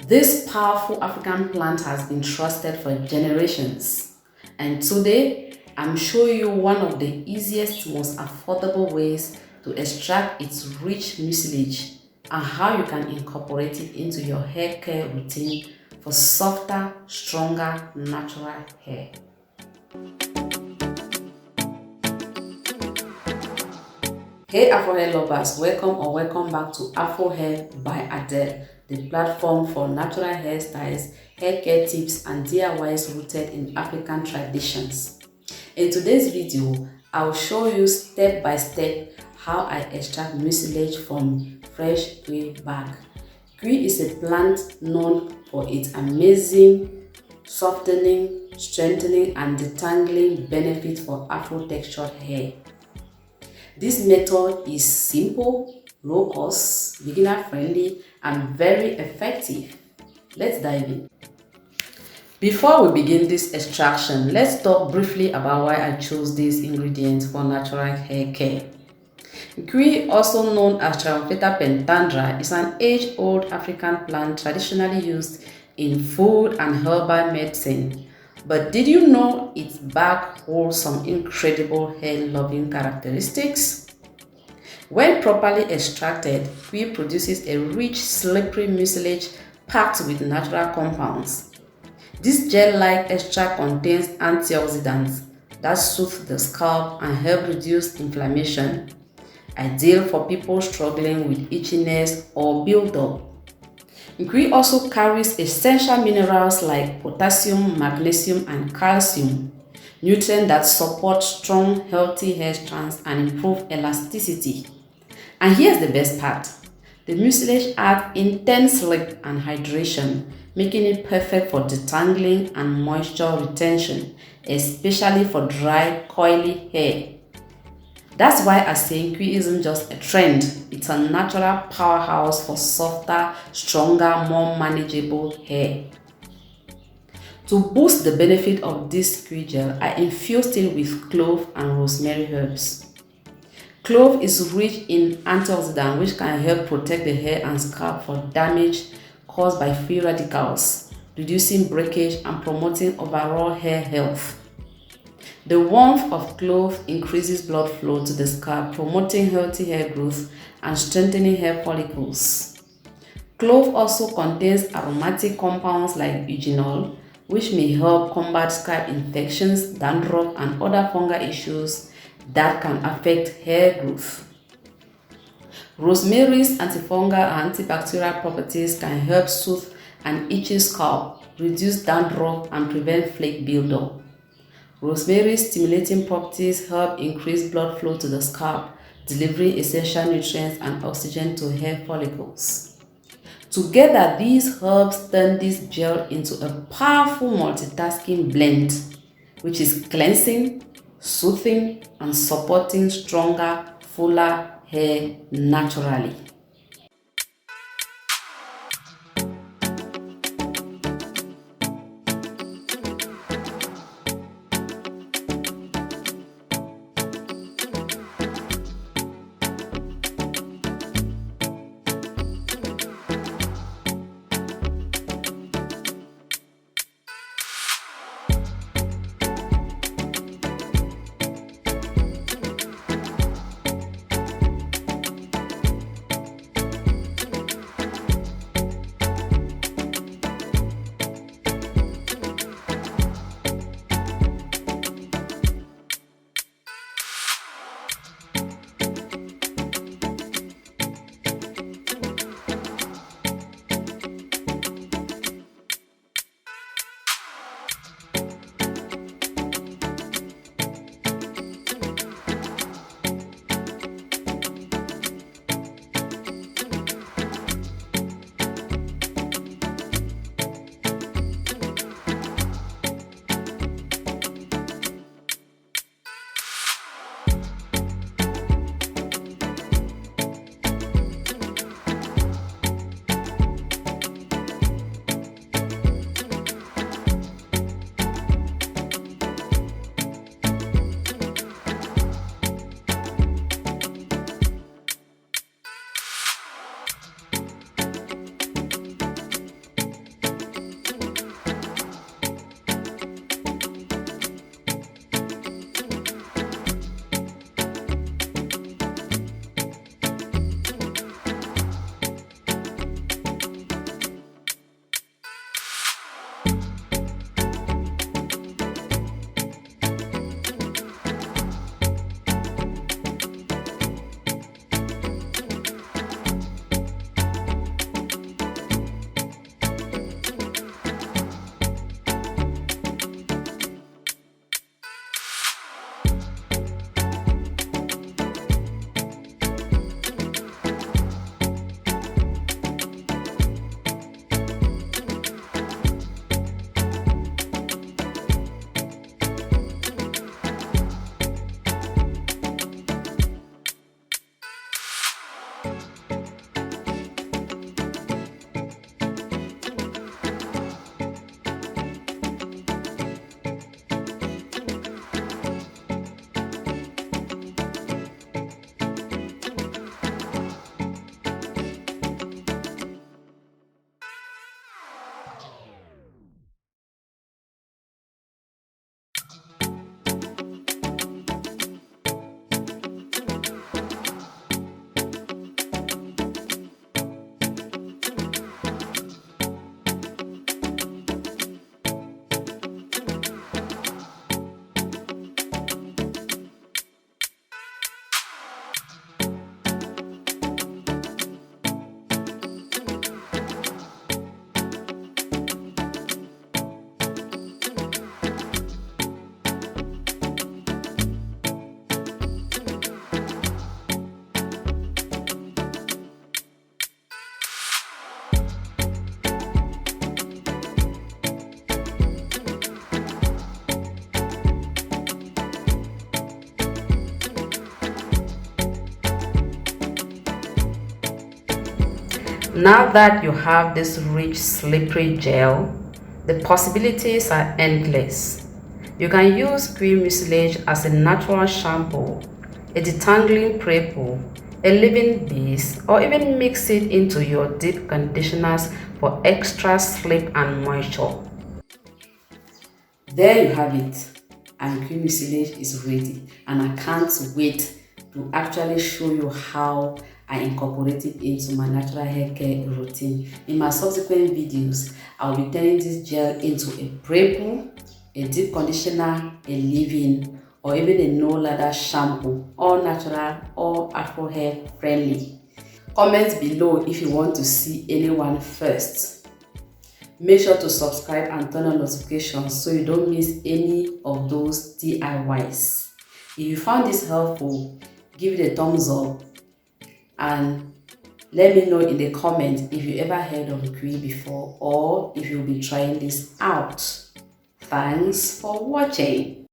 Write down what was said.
This powerful African plant has been trusted for generations, and today I'm showing you one of the easiest, most affordable ways to extract its rich mucilage and how you can incorporate it into your hair care routine for softer, stronger, natural hair. Hey Afro hair lovers, welcome back to Afro Hair by Adele, the platform for natural hairstyles, hair care tips and DIYs rooted in African traditions. In today's video, I will show you step by step how I extract mucilage from fresh Nkui bark. Nkui is a plant known for its amazing softening, strengthening and detangling benefits for Afro-textured hair. This method is simple, low cost, beginner friendly and very effective. Let's dive in. Before we begin this extraction, let's talk briefly about why I chose these ingredients for natural hair care. Nkui, also known as Triumfetta pentandra, is an age-old African plant traditionally used in food and herbal medicine. But did you know its bark holds some incredible hair-loving characteristics? When properly extracted, Nkui produces a rich, slippery mucilage packed with natural compounds. This gel-like extract contains antioxidants that soothe the scalp and help reduce inflammation, ideal for people struggling with itchiness or buildup. Nkui also carries essential minerals like potassium, magnesium, and calcium, nutrients that support strong, healthy hair strands and improve elasticity. And here's the best part. The mucilage adds intense slip and hydration, making it perfect for detangling and moisture retention, especially for dry, coily hair. That's why I say Nkui isn't just a trend, it's a natural powerhouse for softer, stronger, more manageable hair. To boost the benefit of this Nkui gel, I infused it with clove and rosemary herbs. Clove is rich in antioxidants which can help protect the hair and scalp from damage caused by free radicals, reducing breakage and promoting overall hair health. The warmth of clove increases blood flow to the scalp, promoting healthy hair growth and strengthening hair follicles. Clove also contains aromatic compounds like eugenol, which may help combat scalp infections, dandruff, and other fungal issues that can affect hair growth. Rosemary's antifungal and antibacterial properties can help soothe an itchy scalp, reduce dandruff, and prevent flake buildup. Rosemary's stimulating properties help increase blood flow to the scalp, delivering essential nutrients and oxygen to hair follicles. Together, these herbs turn this gel into a powerful multitasking blend, which is cleansing, soothing, and supporting stronger, fuller hair naturally. Now that you have this rich slippery gel, the possibilities are endless. You can use Nkui Mucilage as a natural shampoo, a detangling prepoo, a leave-in base, or even mix it into your deep conditioners for extra slip and moisture. There you have it, and Nkui Mucilage is ready, and I can't wait to actually show you how I incorporate it into my natural hair care routine. In my subsequent videos, I'll be turning this gel into a prepoo, a deep conditioner, a leave-in, or even a no lather shampoo, all natural, all Afro hair friendly. Comment below if you want to see anyone first. Make sure to subscribe and turn on notifications so you don't miss any of those DIYs. If you found this helpful, give it a thumbs up and let me know in the comments if you ever heard of Nkui before or if you'll be trying this out. Thanks for watching.